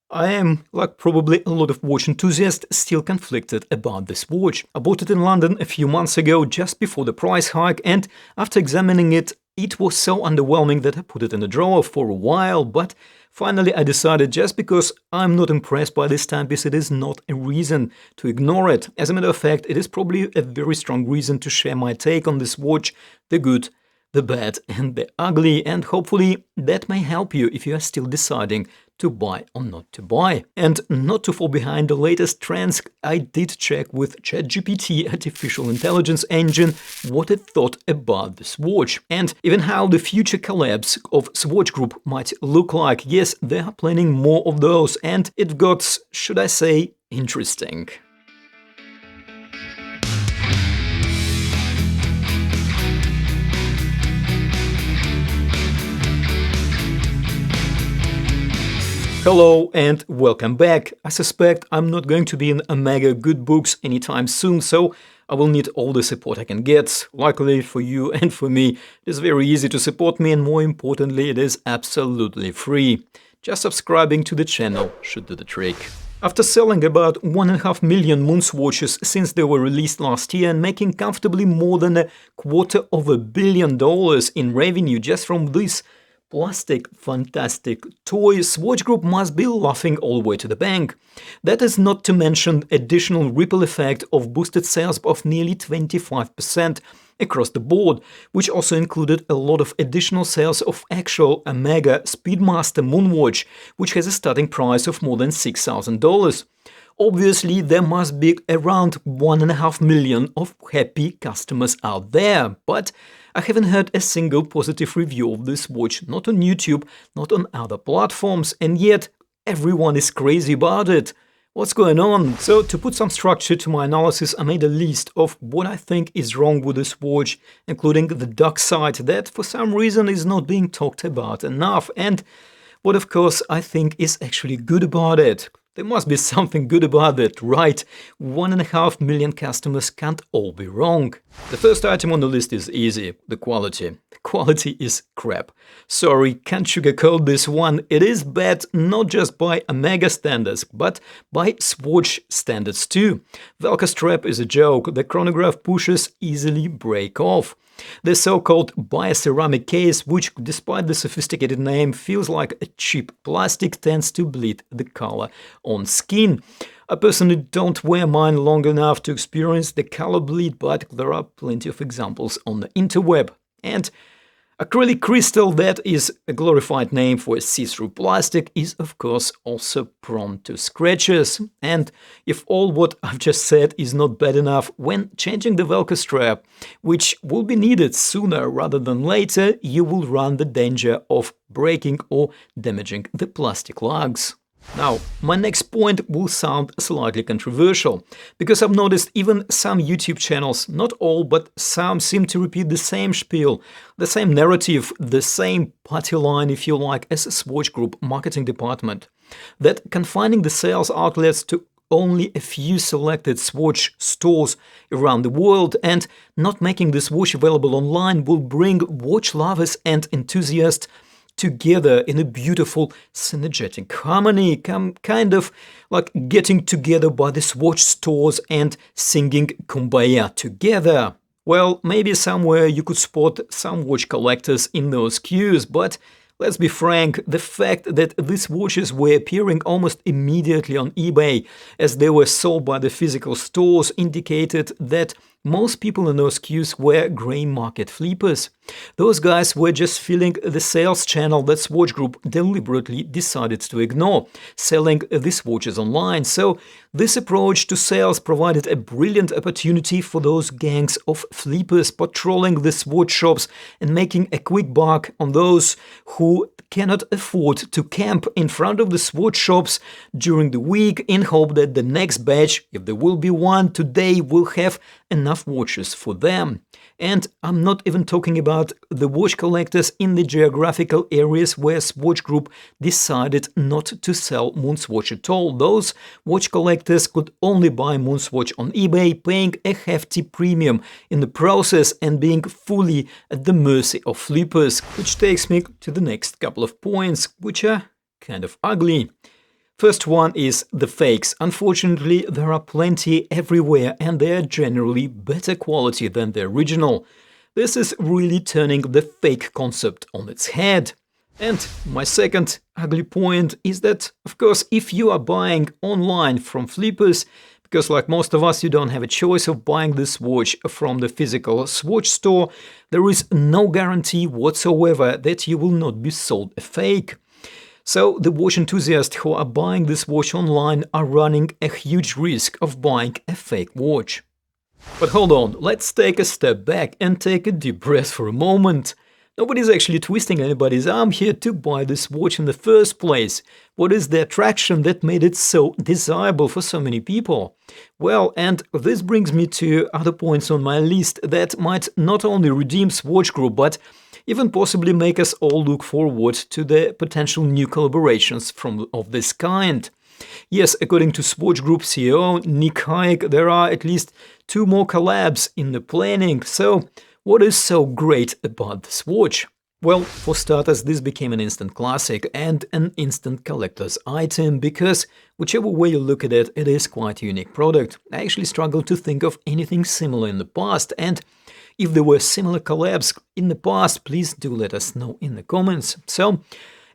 I am, like probably a lot of watch enthusiasts, still conflicted about this watch. I bought it in London a few months ago, just before the price hike, and after examining it, it was so underwhelming that I put it in a drawer for a while, but finally I decided just because I'm not impressed by this timepiece, it is not a reason to ignore it. As a matter of fact, it is probably a very strong reason to share my take on this watch, the good, the bad and the ugly, and hopefully that may help you if you are still deciding to buy or not to buy. And not to fall behind the latest trends, I did check with ChatGPT artificial intelligence engine what it thought about this watch and even how the future collabs of Swatch Group might look like. Yes, they are planning more of those, and it got, should I say, interesting. Hello and welcome back. I suspect I'm not going to be in a mega good books anytime soon, so I will need all the support I can get. Luckily for you and for me, it is very easy to support me, and more importantly, it is absolutely free. Just subscribing to the channel should do the trick. After selling about 1.5 million MoonSwatches since they were released last year and making comfortably more than $250 million in revenue just from this plastic fantastic toy, Swatch Group must be laughing all the way to the bank. That is not to mention additional ripple effect of boosted sales of nearly 25% across the board, which also included a lot of additional sales of actual Omega Speedmaster Moonwatch, which has a starting price of more than $6,000. Obviously, there must be around 1.5 million of happy customers out there, but I haven't heard a single positive review of this watch, not on YouTube, not on other platforms, and yet everyone is crazy about it. What's going on? So, to put some structure to my analysis, I made a list of what I think is wrong with this watch, including the dark side that for some reason is not being talked about enough, and what of course I think is actually good about it. There must be something good about it, right? 1.5 million customers can't all be wrong. The first item on the list is easy, the quality. The quality is crap. Sorry, can't sugarcoat this one. It is bad not just by Omega standards, but by Swatch standards too. Velcro strap is a joke, the chronograph pushers easily break off. The so-called bioceramic case, which despite the sophisticated name feels like a cheap plastic, tends to bleed the color on skin. I personally don't wear mine long enough to experience the color bleed, but there are plenty of examples on the interweb. And acrylic crystal, that is a glorified name for a see-through plastic, is of course also prone to scratches. And if all what I've just said is not bad enough, when changing the Velcro strap, which will be needed sooner rather than later, you will run the danger of breaking or damaging the plastic lugs. Now, my next point will sound slightly controversial, because I've noticed even some YouTube channels, not all, but some, seem to repeat the same spiel, the same narrative, the same party line, if you like, as a Swatch Group marketing department. That confining the sales outlets to only a few selected Swatch stores around the world and not making this watch available online will bring watch lovers and enthusiasts together in a beautiful synergetic harmony, kind of like getting together by the Swatch stores and singing Kumbaya together. Well, maybe somewhere you could spot some watch collectors in those queues, but let's be frank, the fact that these watches were appearing almost immediately on eBay as they were sold by the physical stores indicated that most people in those queues were grey market flippers. Those guys were just filling the sales channel that Swatch Group deliberately decided to ignore, selling these watches online. So this approach to sales provided a brilliant opportunity for those gangs of flippers patrolling the Swatch shops and making a quick buck on those who cannot afford to camp in front of the Swatch shops during the week in hope that the next batch, if there will be one today, will have enough watches for them. And I'm not even talking about the watch collectors in the geographical areas where Swatch Group decided not to sell MoonSwatch at all. Those watch collectors could only buy MoonSwatch on eBay, paying a hefty premium in the process and being fully at the mercy of flippers. Which takes me to the next couple of points, which are kind of ugly. First one is the fakes. Unfortunately, there are plenty everywhere and they are generally better quality than the original. This is really turning the fake concept on its head. And my second ugly point is that, of course, if you are buying online from flippers, because like most of us, you don't have a choice of buying this watch from the physical Swatch store, there is no guarantee whatsoever that you will not be sold a fake. So the watch enthusiasts who are buying this watch online are running a huge risk of buying a fake watch. But hold on, let's take a step back and take a deep breath for a moment. Nobody's actually twisting anybody's arm here to buy this watch in the first place. What is the attraction that made it so desirable for so many people? Well, and this brings me to other points on my list that might not only redeem Swatch Group, but even possibly make us all look forward to the potential new collaborations of this kind. Yes, according to Swatch Group CEO Nick Hayek, there are at least 2 more collabs in the planning. So, what is so great about this watch? Well, for starters, this became an instant classic and an instant collector's item because, whichever way you look at it, it is quite a unique product. I actually struggled to think of anything similar in the past, and if there were similar collabs in the past, please do let us know in the comments. So,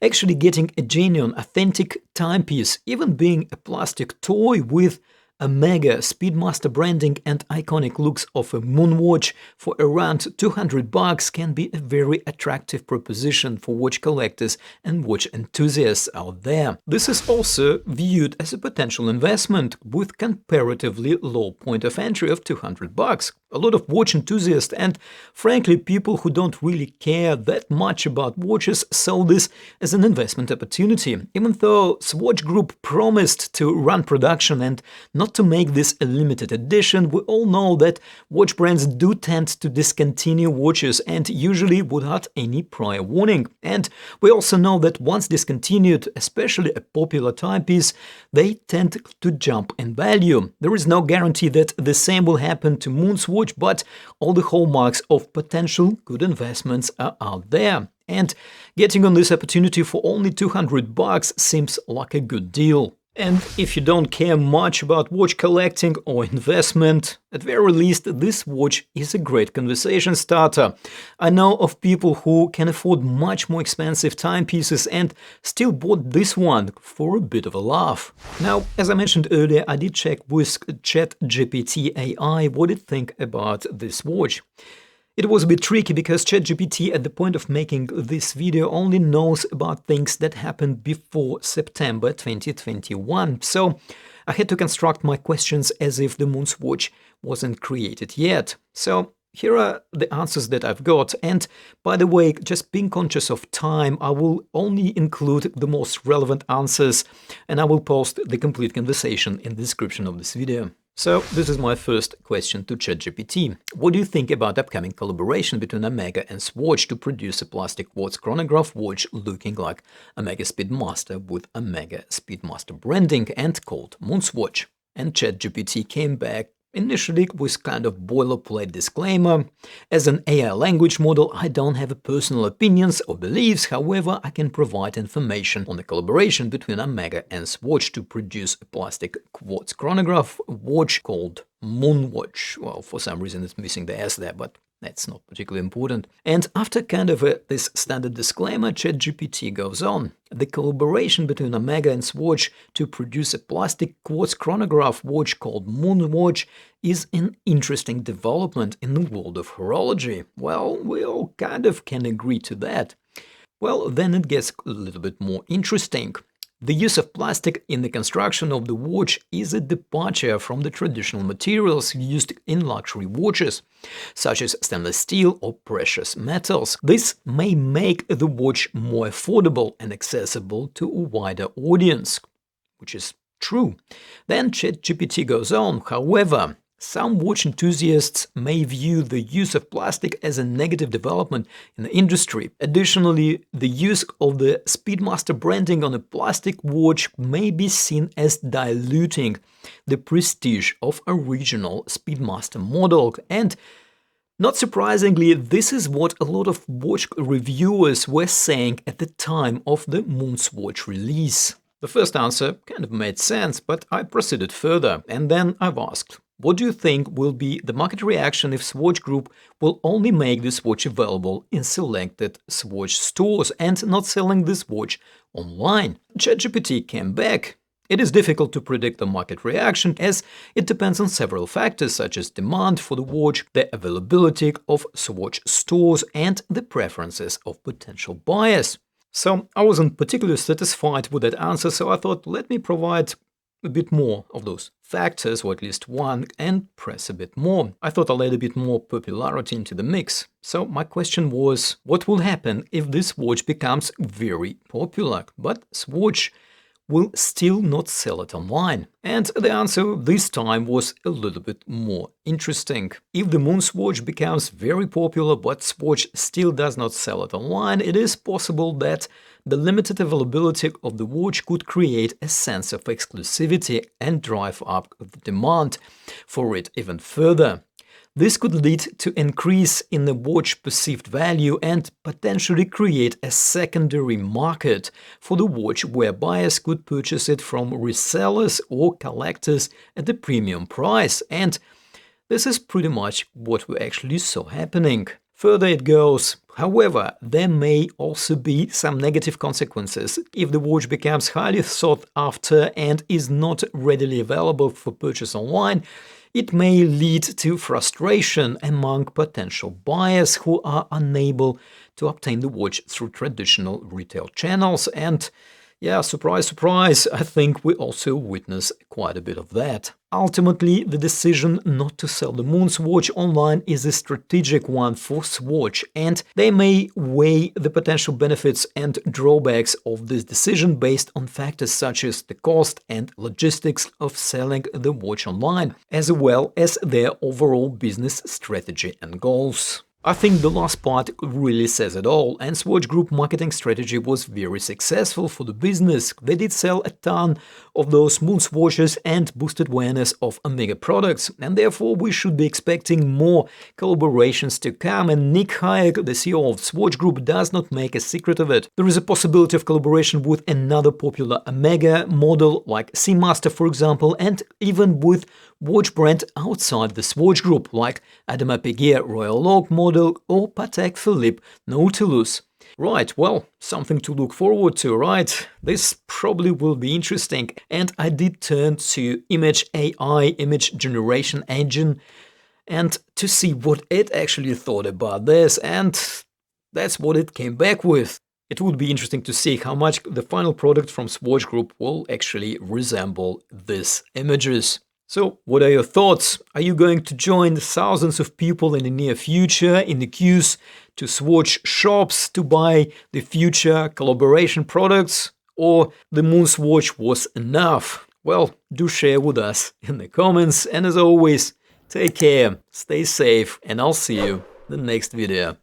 actually getting a genuine, authentic timepiece, even being a plastic toy with a mega Speedmaster branding and iconic looks of a MoonSwatch for around $200 can be a very attractive proposition for watch collectors and watch enthusiasts out there. This is also viewed as a potential investment with comparatively low point of entry of $200. A lot of watch enthusiasts and, frankly, people who don't really care that much about watches saw this as an investment opportunity, even though Swatch Group promised to run production and not to make this a limited edition. We all know that watch brands do tend to discontinue watches and usually without any prior warning. And we also know that once discontinued, especially a popular timepiece, they tend to jump in value. There is no guarantee that the same will happen to MoonSwatch, but all the hallmarks of potential good investments are out there. And getting on this opportunity for only $200 seems like a good deal. And if you don't care much about watch collecting or investment, at very least this watch is a great conversation starter. I know of people who can afford much more expensive timepieces and still bought this one for a bit of a laugh. Now, as I mentioned earlier, I did check with ChatGPT AI what it think about this watch. It was a bit tricky because ChatGPT at the point of making this video only knows about things that happened before September 2021. So I had to construct my questions as if the MoonSwatch wasn't created yet. So here are the answers that I've got. And by the way, just being conscious of time, I will only include the most relevant answers and I will post the complete conversation in the description of this video. So this is my first question to ChatGPT. What do you think about upcoming collaboration between Omega and Swatch to produce a plastic quartz chronograph watch looking like Omega Speedmaster with Omega Speedmaster branding and called MoonSwatch? And ChatGPT came back initially with kind of boilerplate disclaimer. As an AI language model, I don't have personal opinions or beliefs, however, I can provide information on the collaboration between Omega and Swatch to produce a plastic quartz chronograph watch called MoonSwatch. Well, for some reason it's missing the S there, but that's not particularly important. And after kind of this standard disclaimer, ChatGPT goes on. The collaboration between Omega and Swatch to produce a plastic quartz chronograph watch called MoonSwatch is an interesting development in the world of horology. Well, we all kind of can agree to that. Well, then it gets a little bit more interesting. The use of plastic in the construction of the watch is a departure from the traditional materials used in luxury watches, such as stainless steel or precious metals. This may make the watch more affordable and accessible to a wider audience, which is true. Then ChatGPT goes on, however, some watch enthusiasts may view the use of plastic as a negative development in the industry. Additionally, the use of the Speedmaster branding on a plastic watch may be seen as diluting the prestige of original Speedmaster model. And not surprisingly, this is what a lot of watch reviewers were saying at the time of the MoonSwatch release. The first answer kind of made sense, but I proceeded further, and then I've asked, what do you think will be the market reaction if Swatch Group will only make this watch available in selected Swatch stores and not selling this watch online? ChatGPT came back. It is difficult to predict the market reaction as it depends on several factors such as demand for the watch, the availability of Swatch stores, and the preferences of potential buyers. So I wasn't particularly satisfied with that answer, so I thought, let me provide a bit more of those factors, or at least one, and press a bit more. I thought I'll add a bit more popularity into the mix. So my question was, what will happen if this watch becomes very popular, but Swatch will still not sell it online? And the answer this time was a little bit more interesting. If the MoonSwatch becomes very popular but Swatch still does not sell it online, it is possible that the limited availability of the watch could create a sense of exclusivity and drive up the demand for it even further. This could lead to increase in the watch perceived value and potentially create a secondary market for the watch where buyers could purchase it from resellers or collectors at a premium price. And this is pretty much what we actually saw happening. Further it goes, however, there may also be some negative consequences. If the watch becomes highly sought after and is not readily available for purchase online, it may lead to frustration among potential buyers who are unable to obtain the watch through traditional retail channels. And yeah, surprise, surprise, I think we also witness quite a bit of that. Ultimately, the decision not to sell the MoonSwatch online is a strategic one for Swatch, and they may weigh the potential benefits and drawbacks of this decision based on factors such as the cost and logistics of selling the watch online, as well as their overall business strategy and goals. I think the last part really says it all, and Swatch Group marketing strategy was very successful for the business. They did sell a ton of those MoonSwatches and boosted awareness of Omega products, and therefore we should be expecting more collaborations to come. And Nick Hayek, the CEO of Swatch Group, does not make a secret of it. There is a possibility of collaboration with another popular Omega model like Seamaster, for example, and even with watch brand outside the Swatch Group like Audemars Piguet Royal Oak model or Patek Philippe Nautilus. Right, well, something to look forward to, right? This probably will be interesting. And I did turn to Image AI, image generation engine, and to see what it actually thought about this, and that's what it came back with. It would be interesting to see how much the final product from Swatch Group will actually resemble these images. So, what are your thoughts? Are you going to join the thousands of people in the near future in the queues to Swatch shops to buy the future collaboration products? Or the MoonSwatch was enough? Well, do share with us in the comments, and as always, take care, stay safe, and I'll see you in the next video.